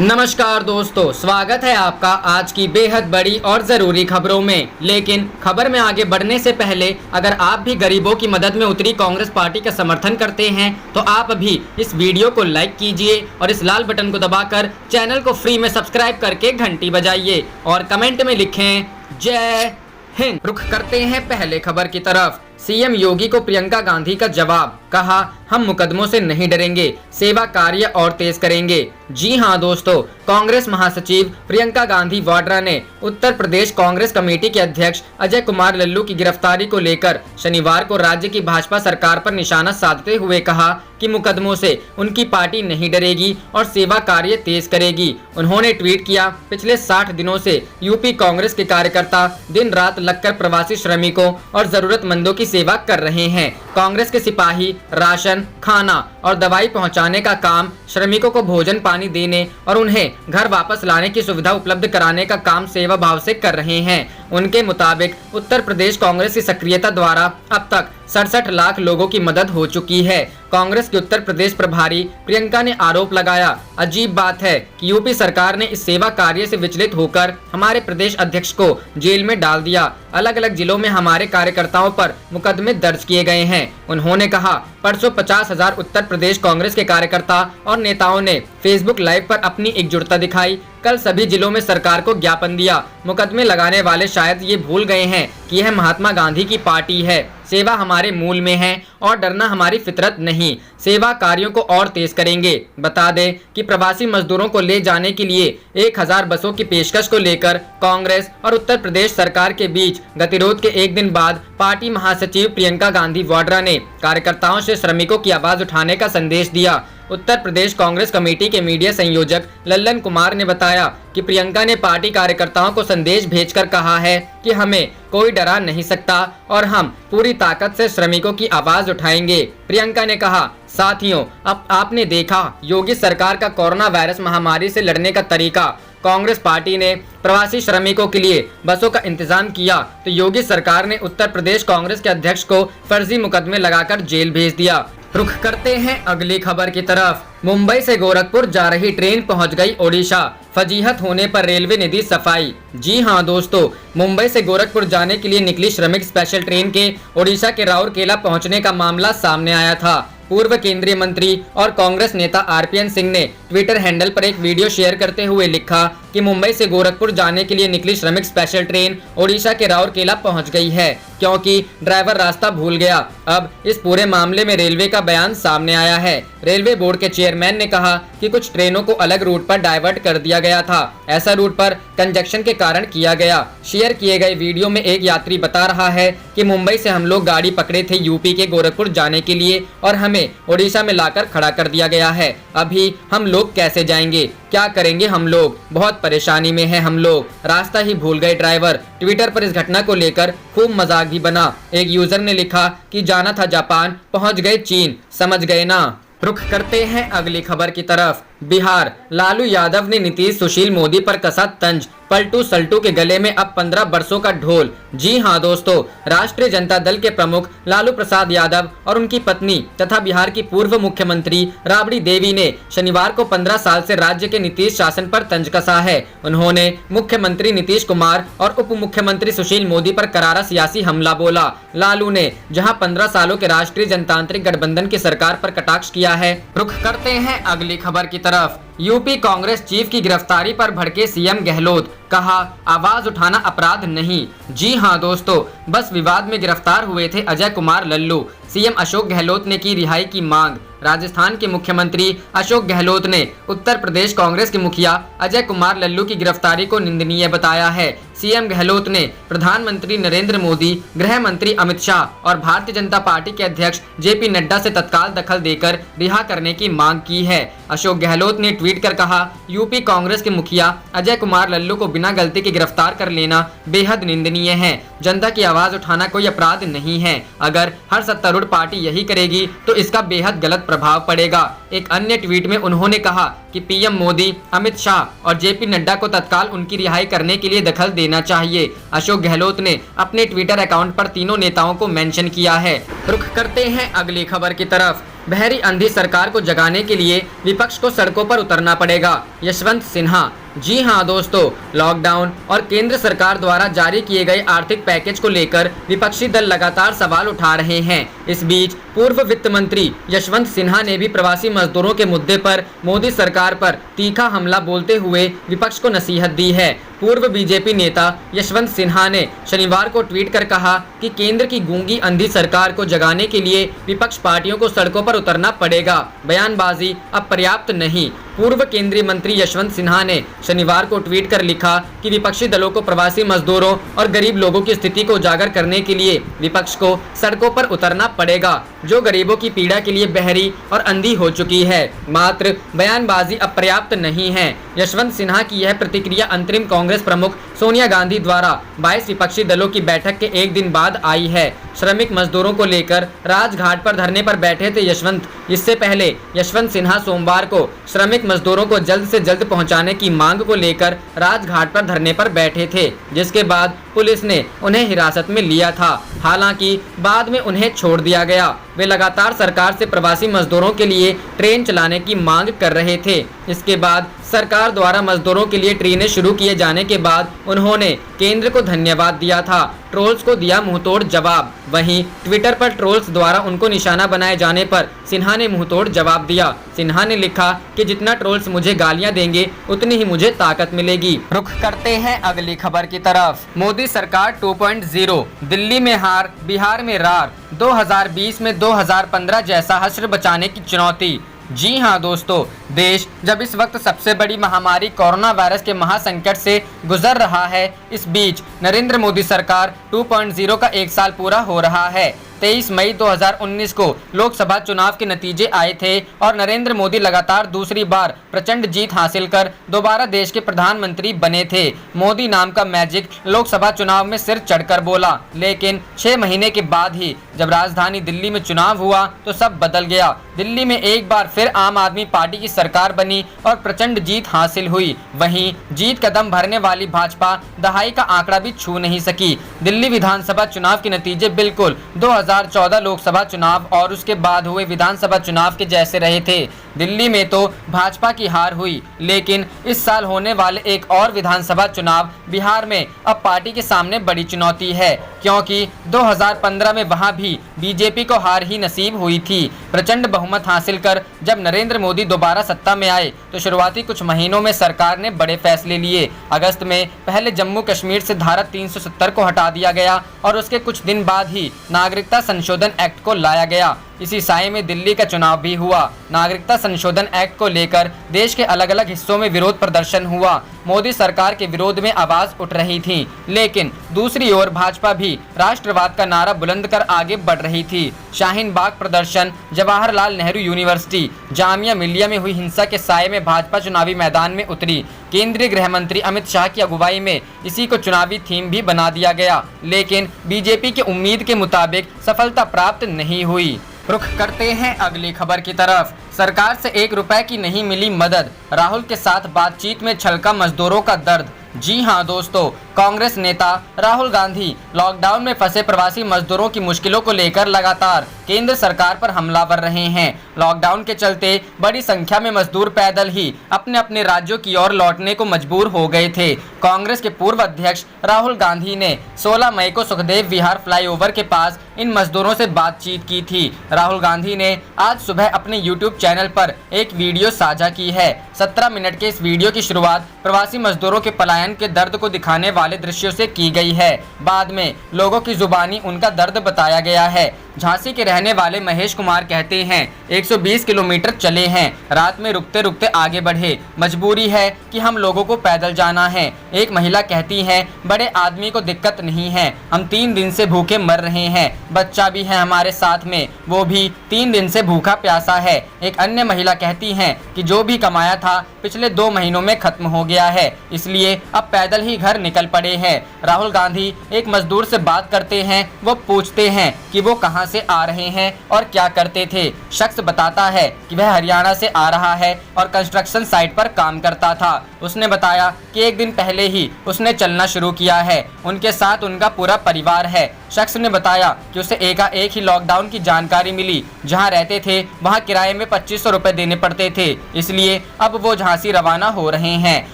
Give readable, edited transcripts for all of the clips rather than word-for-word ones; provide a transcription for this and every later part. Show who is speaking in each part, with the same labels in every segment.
Speaker 1: नमस्कार दोस्तों, स्वागत है आपका आज की बेहद बड़ी और ज़रूरी खबरों में। लेकिन खबर में आगे बढ़ने से पहले अगर आप भी गरीबों की मदद में उतरी कांग्रेस पार्टी का समर्थन करते हैं तो आप अभी इस वीडियो को लाइक कीजिए और इस लाल बटन को दबाकर चैनल को फ्री में सब्सक्राइब करके घंटी बजाइए और कमेंट में लिखें जय हिंद। रुख करते हैं पहले खबर की तरफ। सीएम योगी को प्रियंका गांधी का जवाब, कहा हम मुकदमों से नहीं डरेंगे, सेवा कार्य और तेज करेंगे। जी हां दोस्तों, कांग्रेस महासचिव प्रियंका गांधी वाड्रा ने उत्तर प्रदेश कांग्रेस कमेटी के अध्यक्ष अजय कुमार लल्लू की गिरफ्तारी को लेकर शनिवार को राज्य की भाजपा सरकार पर निशाना साधते हुए कहा कि मुकदमों से उनकी पार्टी नहीं डरेगी और सेवा कार्य तेज करेगी। उन्होंने ट्वीट किया, पिछले 60 दिनों से यूपी कांग्रेस के कार्यकर्ता दिन रात लगकर प्रवासी श्रमिकों और जरूरतमंदों की सेवा कर रहे हैं। कांग्रेस के सिपाही राशन, खाना और दवाई पहुंचाने का काम, श्रमिकों को भोजन पानी देने और उन्हें घर वापस लाने की सुविधा उपलब्ध कराने का काम सेवा भाव से कर रहे हैं। उनके मुताबिक उत्तर प्रदेश कांग्रेस की सक्रियता द्वारा अब तक 67 लाख लोगों की मदद हो चुकी है। कांग्रेस के उत्तर प्रदेश प्रभारी प्रियंका ने आरोप लगाया, अजीब बात है कि यूपी सरकार ने इस सेवा कार्य से विचलित होकर हमारे प्रदेश अध्यक्ष को जेल में डाल दिया। अलग अलग जिलों में हमारे कार्यकर्ताओं पर मुकदमे दर्ज किए गए हैं। उन्होंने कहा, परसों 50,000 उत्तर प्रदेश कांग्रेस के कार्यकर्ता और नेताओं ने फेसबुक लाइव पर अपनी एकजुटता दिखाई। कल सभी जिलों में सरकार को ज्ञापन दिया। मुकदमे लगाने वाले शायद ये भूल गए हैं कि यह महात्मा गांधी की पार्टी है। सेवा हमारे मूल में है और डरना हमारी फितरत नहीं। सेवा कार्यों को और तेज करेंगे। बता दें कि प्रवासी मजदूरों को ले जाने के लिए 1000 बसों की पेशकश को लेकर कांग्रेस और उत्तर प्रदेश सरकार के बीच गतिरोध के एक दिन बाद पार्टी महासचिव प्रियंका गांधी वाड्रा ने कार्यकर्ताओं से श्रमिकों की आवाज उठाने का संदेश दिया। उत्तर प्रदेश कांग्रेस कमेटी के मीडिया संयोजक लल्लन कुमार ने बताया कि प्रियंका ने पार्टी कार्यकर्ताओं को संदेश भेजकर कहा है कि हमें कोई डरा नहीं सकता और हम पूरी ताकत से श्रमिकों की आवाज उठाएंगे। प्रियंका ने कहा, साथियों, अब आपने देखा योगी सरकार का कोरोना वायरस महामारी से लड़ने का तरीका। कांग्रेस पार्टी ने प्रवासी श्रमिकों के लिए बसों का इंतजाम किया तो योगी सरकार ने उत्तर प्रदेश कांग्रेस के अध्यक्ष को फर्जी मुकदमे लगाकर जेल भेज दिया। रुख करते हैं अगली खबर की तरफ। मुंबई से गोरखपुर जा रही ट्रेन पहुंच गई ओडिशा, फजीहत होने पर रेलवे ने दी सफाई। जी हां दोस्तों, मुंबई से गोरखपुर जाने के लिए निकली श्रमिक स्पेशल ट्रेन के ओडिशा के राउरकेला पहुंचने का मामला सामने आया था। पूर्व केंद्रीय मंत्री और कांग्रेस नेता आरपीएन सिंह ने ट्विटर हैंडल पर एक वीडियो शेयर करते हुए लिखा कि मुंबई से गोरखपुर जाने के लिए निकली श्रमिक स्पेशल ट्रेन ओडिशा के राउरकेला पहुंच गई है क्योंकि ड्राइवर रास्ता भूल गया। अब इस पूरे मामले में रेलवे का बयान सामने आया है। रेलवे बोर्ड के चेयरमैन ने कहा कि कुछ ट्रेनों को अलग रूट पर डाइवर्ट कर दिया गया था। ऐसा रूट पर कंजक्शन के कारण किया गया। शेयर किए गए वीडियो में एक यात्री बता रहा है कि मुंबई से हम लोग गाड़ी पकड़े थे यूपी के गोरखपुर जाने के लिए और हमें ओडिशा में लाकर खड़ा कर दिया गया है। अभी हम लोग कैसे जाएंगे, क्या करेंगे हम लोग, बहुत परेशानी में है हम लोग, रास्ता ही भूल गए ड्राइवर। ट्विटर पर इस घटना को लेकर खूब मजाक भी बना। एक यूजर ने लिखा कि जाना था जापान, पहुंच गए चीन, समझ गए ना। रुख करते हैं अगली खबर की तरफ। बिहार, लालू यादव ने नीतीश सुशील मोदी पर कसा तंज, पलटू सल्टू के गले में अब 15 बरसों का ढोल। जी हां दोस्तों, राष्ट्रीय जनता दल के प्रमुख लालू प्रसाद यादव और उनकी पत्नी तथा बिहार की पूर्व मुख्यमंत्री राबड़ी देवी ने शनिवार को 15 साल से राज्य के नीतीश शासन पर तंज कसा है। उन्होंने मुख्यमंत्री नीतीश कुमार और उप मुख्यमंत्री सुशील मोदी पर करारा सियासी हमला बोला। लालू ने जहां 15 सालों के राष्ट्रीय जनतांत्रिक गठबंधन की सरकार पर कटाक्ष किया है। रुख करते हैं अगली खबर की तरफ। यूपी कांग्रेस चीफ की गिरफ्तारी पर भड़के सीएम गहलोत, कहा आवाज उठाना अपराध नहीं। जी हां दोस्तों, बस विवाद में गिरफ्तार हुए थे अजय कुमार लल्लू। सीएम अशोक गहलोत ने की रिहाई की मांग। राजस्थान के मुख्यमंत्री अशोक गहलोत ने उत्तर प्रदेश कांग्रेस के मुखिया अजय कुमार लल्लू की गिरफ्तारी को निंदनीय बताया है। सीएम गहलोत ने प्रधानमंत्री नरेंद्र मोदी, गृह मंत्री अमित शाह और भारतीय जनता पार्टी के अध्यक्ष जेपी नड्डा से तत्काल दखल देकर रिहा करने की मांग की है। अशोक गहलोत ने ट्वीट कर कहा, यूपी कांग्रेस के मुखिया अजय कुमार लल्लू को बिना गलती के गिरफ्तार कर लेना बेहद निंदनीय है। जनता की आवाज उठाना कोई अपराध नहीं है। अगर हर सत्तारूढ़ पार्टी यही करेगी तो इसका बेहद गलत प्रभाव पड़ेगा। एक अन्य ट्वीट में उन्होंने कहा कि पीएम मोदी, अमित शाह और जेपी नड्डा को तत्काल उनकी रिहाई करने के लिए दखल देना चाहिए। अशोक गहलोत ने अपने ट्विटर अकाउंट पर तीनों नेताओं को मेंशन किया है। रुख करते हैं अगली खबर की तरफ। बहरी अंधी सरकार को जगाने के लिए विपक्ष को सड़कों पर उतरना पड़ेगा, यशवंत सिन्हा। जी हां दोस्तों, लॉकडाउन और केंद्र सरकार द्वारा जारी किए गए आर्थिक पैकेज को लेकर विपक्षी दल लगातार सवाल उठा रहे हैं। इस बीच पूर्व वित्त मंत्री यशवंत सिन्हा ने भी प्रवासी मजदूरों के मुद्दे पर मोदी सरकार पर तीखा हमला बोलते हुए विपक्ष को नसीहत दी है। पूर्व बीजेपी नेता यशवंत सिन्हा ने शनिवार को ट्वीट कर कहा कि केंद्र की गूंगी अंधी सरकार को जगाने के लिए विपक्ष पार्टियों को सड़कों पर उतरना पड़ेगा, बयानबाजी अब पर्याप्त नहीं। पूर्व केंद्रीय मंत्री यशवंत सिन्हा ने शनिवार को ट्वीट कर लिखा कि विपक्षी दलों को प्रवासी मजदूरों और गरीब लोगों की स्थिति को उजागर करने के लिए विपक्ष को सड़कों पर उतरना पड़ेगा, जो गरीबों की पीड़ा के लिए बहरी और अंधी हो चुकी है। मात्र बयानबाजी अब पर्याप्त नहीं है। यशवंत सिन्हा की यह प्रतिक्रिया अंतरिम कांग्रेस प्रमुख सोनिया गांधी द्वारा 22 विपक्षी दलों की बैठक के एक दिन बाद आई है। श्रमिक मजदूरों को लेकर राजघाट पर धरने पर बैठे थे यशवंत। इससे पहले यशवंत सिन्हा सोमवार को श्रमिक मजदूरों को जल्द से जल्द पहुंचाने की मांग को लेकर राजघाट पर धरने पर बैठे थे, जिसके बाद पुलिस ने उन्हें हिरासत में लिया था। हालांकि बाद में उन्हें छोड़ दिया गया। वे लगातार सरकार से प्रवासी मजदूरों के लिए ट्रेन चलाने की मांग कर रहे थे। इसके बाद सरकार द्वारा मजदूरों के लिए ट्रेनें शुरू किए जाने के बाद उन्होंने केंद्र को धन्यवाद दिया था। ट्रोल्स को दिया मुंहतोड़ जवाब। वहीं ट्विटर पर ट्रोल्स द्वारा उनको निशाना बनाए जाने पर सिन्हा ने मुंहतोड़ जवाब दिया। सिन्हा ने लिखा कि जितना ट्रोल्स मुझे गालियां देंगे उतनी ही मुझे ताकत मिलेगी। रुख करते हैं अगली खबर की तरफ। मोदी सरकार 2.0, दिल्ली में हार, बिहार में रार, 2020 में 2015 जैसा हश्र बचाने की चुनौती। जी हां दोस्तों, देश जब इस वक्त सबसे बड़ी महामारी कोरोना वायरस के महासंकट से गुजर रहा है, इस बीच नरेंद्र मोदी सरकार 2.0 का एक साल पूरा हो रहा है। 23 मई 2019 को लोकसभा चुनाव के नतीजे आए थे और नरेंद्र मोदी लगातार दूसरी बार प्रचंड जीत हासिल कर दोबारा देश के प्रधानमंत्री बने थे। मोदी नाम का मैजिक लोकसभा चुनाव में सिर चढ़कर बोला, लेकिन 6 महीने के बाद ही जब राजधानी दिल्ली में चुनाव हुआ तो सब बदल गया। दिल्ली में एक बार फिर आम आदमी पार्टी की सरकार बनी और प्रचंड जीत हासिल हुई। वहीं जीत कदम भरने वाली भाजपा दहाई का आंकड़ा भी छू नहीं सकी। दिल्ली विधानसभा चुनाव के नतीजे बिल्कुल 2014 लोकसभा चुनाव और उसके बाद हुए विधानसभा चुनाव के जैसे रहे थे। दिल्ली में तो भाजपा की हार हुई, लेकिन इस साल होने वाले एक और विधानसभा चुनाव बिहार में अब पार्टी के सामने बड़ी चुनौती है, क्योंकि 2015 में वहां भी बीजेपी को हार ही नसीब हुई थी। प्रचंड बहुमत हासिल कर जब नरेंद्र मोदी दोबारा सत्ता में आए तो शुरुआती कुछ महीनों में सरकार ने बड़े फैसले लिए। अगस्त में पहले जम्मू कश्मीर से धारा 370 को हटा दिया गया और उसके कुछ दिन बाद ही नागरिकता संशोधन एक्ट को लाया गया। इसी साए में दिल्ली का चुनाव भी हुआ। नागरिकता संशोधन एक्ट को लेकर देश के अलग अलग हिस्सों में विरोध प्रदर्शन हुआ। मोदी सरकार के विरोध में आवाज उठ रही थी, लेकिन दूसरी ओर भाजपा भी राष्ट्रवाद का नारा बुलंद कर आगे बढ़ रही थी। शाहीन बाग प्रदर्शन, जवाहरलाल नेहरू यूनिवर्सिटी, जामिया मिलिया में हुई हिंसा के साए में भाजपा चुनावी मैदान में उतरी। केंद्रीय गृह मंत्री अमित शाह की अगुवाई में इसी को चुनावी थीम भी बना दिया गया, लेकिन बीजेपी की उम्मीद के मुताबिक सफलता प्राप्त नहीं हुई। रुख करते हैं अगली खबर की तरफ। सरकार से 1 रुपए की नहीं मिली मदद, राहुल के साथ बातचीत में छलका मजदूरों का दर्द। जी हां दोस्तों, कांग्रेस नेता राहुल गांधी लॉकडाउन में फंसे प्रवासी मजदूरों की मुश्किलों को लेकर लगातार केंद्र सरकार पर हमलावर रहे हैं। लॉकडाउन के चलते बड़ी संख्या में मजदूर पैदल ही अपने अपने राज्यों की ओर लौटने को मजबूर हो गए थे। कांग्रेस के पूर्व अध्यक्ष राहुल गांधी ने 16 मई को सुखदेव विहार फ्लाईओवर के पास इन मजदूरों से बातचीत की थी। राहुल गांधी ने आज सुबह अपने यूट्यूब चैनल पर एक वीडियो साझा की है। 17 मिनट के इस वीडियो की शुरुआत प्रवासी मजदूरों के पलायन के दर्द को दिखाने वाले दृश्यों से की गई है। बाद में लोगों की जुबानी उनका दर्द बताया गया है। झांसी के रहने वाले महेश कुमार कहते हैं, 120 किलोमीटर चले हैं, रात में रुकते रुकते आगे बढ़े, मजबूरी है कि हम लोगों को पैदल जाना है। एक महिला कहती है, बड़े आदमी को दिक्कत नहीं है, हम 3 दिन से भूखे मर रहे हैं, बच्चा भी है हमारे साथ में, वो भी 3 दिन से भूखा प्यासा है। एक अन्य महिला कहती है कि जो भी कमाया था पिछले 2 महीनों में खत्म हो गया है, इसलिए अब पैदल ही घर निकल पड़े हैं। राहुल गांधी एक मजदूर से बात करते हैं, वो पूछते हैं कि वो कहां से आ रहे हैं और क्या करते थे। शख्स बताता है कि वह हरियाणा से आ रहा है और कंस्ट्रक्शन साइट पर काम करता था। उसने बताया कि 1 दिन पहले ही उसने चलना शुरू किया है, उनके साथ उनका पूरा परिवार है। शख्स ने बताया कि उसे एकाएक ही लॉकडाउन की जानकारी मिली। जहां रहते थे वहां किराए में 2500 रुपए देने पड़ते थे, इसलिए अब वो झांसी रवाना हो रहे हैं।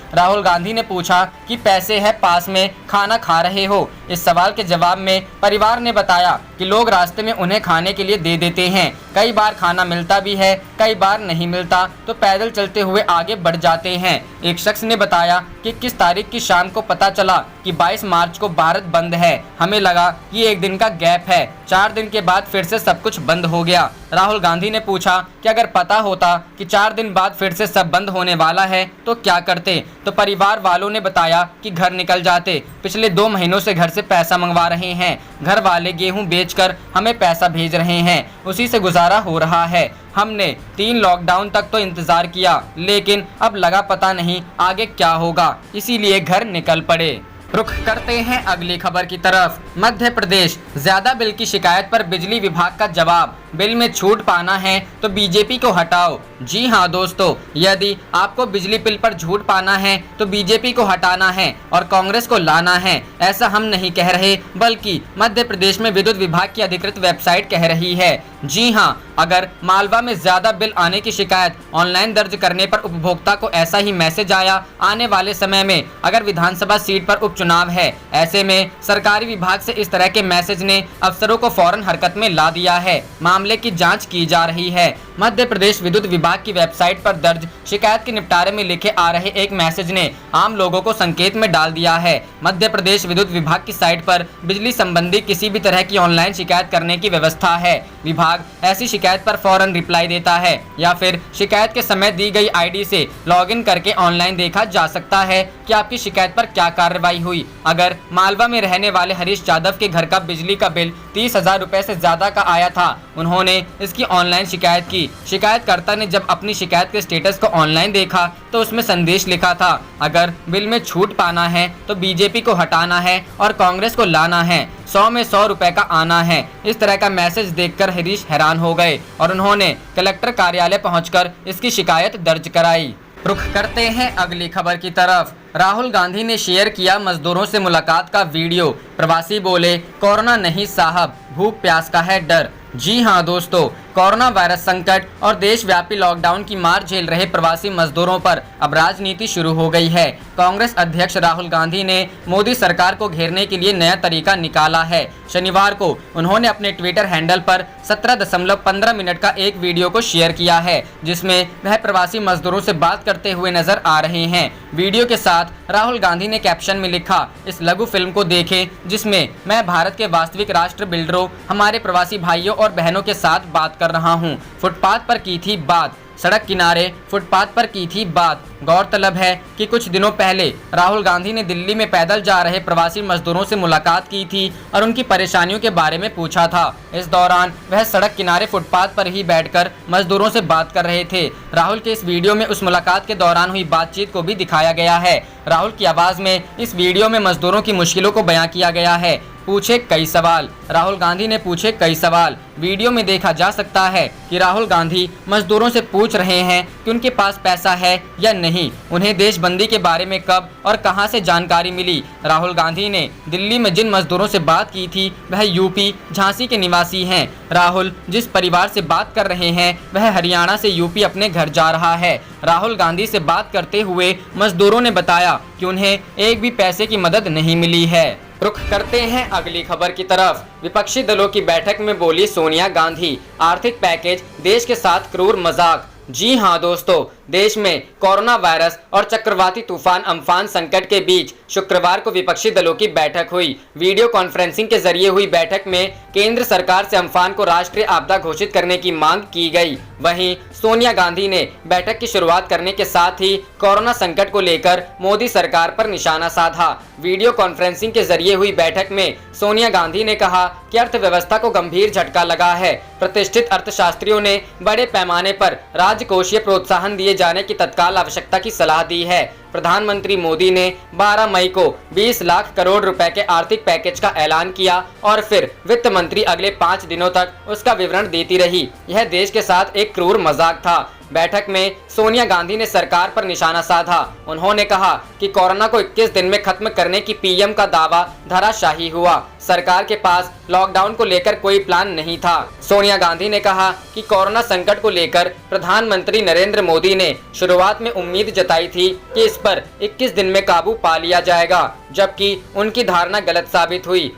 Speaker 1: राहुल गांधी ने पूछा कि पैसे है पास में, खाना खा रहे हो? इस सवाल के जवाब में परिवार ने बताया कि लोग रास्ते में उन्हें खाने के लिए दे देते हैं। कई बार खाना मिलता भी है, कई बार नहीं मिलता तो पैदल चलते हुए आगे बढ़ जाते हैं। एक शख्स ने बताया कि 21 तारीख की शाम को पता चला कि 22 मार्च को भारत बंद है। हमें लगा कि एक दिन का गैप है, 4 दिन के बाद फिर से सब कुछ बंद हो गया। राहुल गांधी ने पूछा कि अगर पता होता कि 4 दिन बाद फिर से सब बंद होने वाला है तो क्या करते? तो परिवार वालों ने बताया कि घर निकल जाते। पिछले 2 महीनों से घर से पैसा मंगवा रहे हैं। घर वाले गेहूं बेचकर हमें पैसा भेज रहे हैं, उसी से गुजारा हो रहा है। हमने 3 लॉकडाउन तक तो इंतजार किया, लेकिन अब लगा पता नहीं आगे क्या होगा, इसीलिए घर निकल पड़े। रुख करते हैं अगली खबर की तरफ। मध्य प्रदेश, ज्यादा बिल की शिकायत पर बिजली विभाग का जवाब। बिल में छूट पाना है तो बीजेपी को हटाओ। जी हां दोस्तों, यदि आपको बिजली बिल पर छूट पाना है तो बीजेपी को हटाना है और कांग्रेस को लाना है। ऐसा हम नहीं कह रहे, बल्कि मध्य प्रदेश में विद्युत विभाग की अधिकृत वेबसाइट कह रही है। जी हां, अगर मालवा में ज्यादा बिल आने की शिकायत ऑनलाइन दर्ज करने पर उपभोक्ता को ऐसा ही मैसेज आया, आने वाले समय में अगर विधानसभा सीट पर उपचुनाव है, ऐसे में सरकारी विभाग से इस तरह के मैसेज ने अफसरों को फौरन हरकत में ला दिया है। मामले की जांच की जा रही है। मध्य प्रदेश विद्युत विभाग की वेबसाइट पर दर्ज शिकायत के निपटारे में लिखे आ रहे एक मैसेज ने आम लोगों को संकेत में डाल दिया है। मध्य प्रदेश विद्युत विभाग की साइट पर बिजली संबंधी किसी भी तरह की ऑनलाइन शिकायत करने की व्यवस्था है। विभाग ऐसी शिकायत पर फौरन रिप्लाई देता है या फिर शिकायत के समय दी गई आईडी से लॉगिन करके ऑनलाइन देखा जा सकता है कि आपकी शिकायत पर क्या कार्रवाई हुई। अगर मालवा में रहने वाले हरीश यादव के घर का बिजली का बिल 30,000 रुपए से ज्यादा का आया था, उन्होंने इसकी ऑनलाइन शिकायत की। शिकायतकर्ता ने जब अपनी शिकायत के स्टेटस को ऑनलाइन देखा तो उसमें संदेश लिखा था, अगर बिल में छूट पाना है तो बीजेपी को हटाना है और कांग्रेस को लाना है, 100 में 100 रुपए का आना है। इस तरह का मैसेज देखकर हरीश हैरान हो गए और उन्होंने कलेक्टर कार्यालय पहुंचकर इसकी शिकायत दर्ज कराई। रुख करते हैं अगली खबर की तरफ। राहुल गांधी ने शेयर किया मजदूरों से मुलाकात का वीडियो। प्रवासी बोले, कोरोना नहीं साहब, भूख प्यास का है डर। जी हां दोस्तों, कोरोना वायरस संकट और देशव्यापी लॉकडाउन की मार झेल रहे प्रवासी मजदूरों पर अब राजनीति शुरू हो गई है। कांग्रेस अध्यक्ष राहुल गांधी ने मोदी सरकार को घेरने के लिए नया तरीका निकाला है। शनिवार को उन्होंने अपने ट्विटर हैंडल पर 17.15 मिनट का एक वीडियो को शेयर किया है, जिसमें वह प्रवासी मजदूरों से बात करते हुए नजर आ रहे हैं। वीडियो के साथ राहुल गांधी ने कैप्शन में लिखा, इस लघु फिल्म को देखें जिसमें मैं भारत के वास्तविक राष्ट्र बिल्डरों, हमारे प्रवासी भाइयों और बहनों के साथ बात कर रहा हूं। फुटपाथ पर की थी बात, सड़क किनारे फुटपाथ पर की थी बात। गौरतलब है कि कुछ दिनों पहले राहुल गांधी ने दिल्ली में पैदल जा रहे प्रवासी मजदूरों से मुलाकात की थी और उनकी परेशानियों के बारे में पूछा था। इस दौरान वह सड़क किनारे फुटपाथ पर ही बैठकर मजदूरों से बात कर रहे थे। राहुल के इस वीडियो में उस मुलाकात के दौरान हुई बातचीत को भी दिखाया गया है। राहुल की आवाज में इस वीडियो में मजदूरों की मुश्किलों को बयां किया गया है। पूछे कई सवाल, राहुल गांधी ने पूछे कई सवाल। वीडियो में देखा जा सकता है कि राहुल गांधी मजदूरों से पूछ रहे हैं कि उनके पास पैसा है या नहीं, उन्हें देशबंदी के बारे में कब और कहां से जानकारी मिली। राहुल गांधी ने दिल्ली में जिन मजदूरों से बात की थी वह यूपी झांसी के निवासी हैं। राहुल जिस परिवार से बात कर रहे हैं वह हरियाणा से यूपी अपने घर जा रहा है। राहुल गांधी से बात करते हुए मजदूरों ने बताया कि उन्हें एक भी पैसे की मदद नहीं मिली है। रुख करते हैं अगली खबर की तरफ। विपक्षी दलों की बैठक में बोली सोनिया गांधी, आर्थिक पैकेज देश के साथ क्रूर मजाक। जी हां दोस्तों, देश में कोरोना वायरस और चक्रवाती तूफान अम्फान संकट के बीच शुक्रवार को विपक्षी दलों की बैठक हुई। वीडियो कॉन्फ्रेंसिंग के जरिए हुई बैठक में केंद्र सरकार से अम्फान को राष्ट्रीय आपदा घोषित करने की मांग की गई। वहीं सोनिया गांधी ने बैठक की शुरुआत करने के साथ ही कोरोना संकट को लेकर मोदी सरकार पर निशाना साधा। वीडियो कॉन्फ्रेंसिंग के जरिए हुई बैठक में सोनिया गांधी ने कहा कि अर्थव्यवस्था को गंभीर झटका लगा है। प्रतिष्ठित अर्थशास्त्रियों ने बड़े पैमाने पर राजकोषीय प्रोत्साहन दिए जाने की तत्काल आवश्यकता की सलाह दी है। प्रधानमंत्री मोदी ने 12 मई को 20 लाख करोड़ रुपए के आर्थिक पैकेज का ऐलान किया और फिर वित्त मंत्री अगले 5 दिनों तक उसका विवरण देती रही। यह देश के साथ एक क्रूर मजाक था। बैठक में सोनिया गांधी ने सरकार पर निशाना साधा। उन्होंने कहा कि कोरोना को 21 दिन में खत्म करने की पीएम का दावा धराशायी हुआ। सरकार के पास लॉकडाउन को लेकर कोई प्लान नहीं था। सोनिया गांधी ने कहा कि कोरोना संकट को लेकर प्रधानमंत्री नरेंद्र मोदी ने शुरुआत में उम्मीद जताई थी कि इस पर 21 दिन में काबू पा लिया जाएगा, जबकि उनकी धारणा गलत साबित हुई।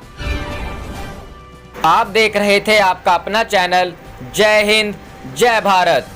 Speaker 1: आप देख रहे थे आपका अपना चैनल जय हिंद जय भारत।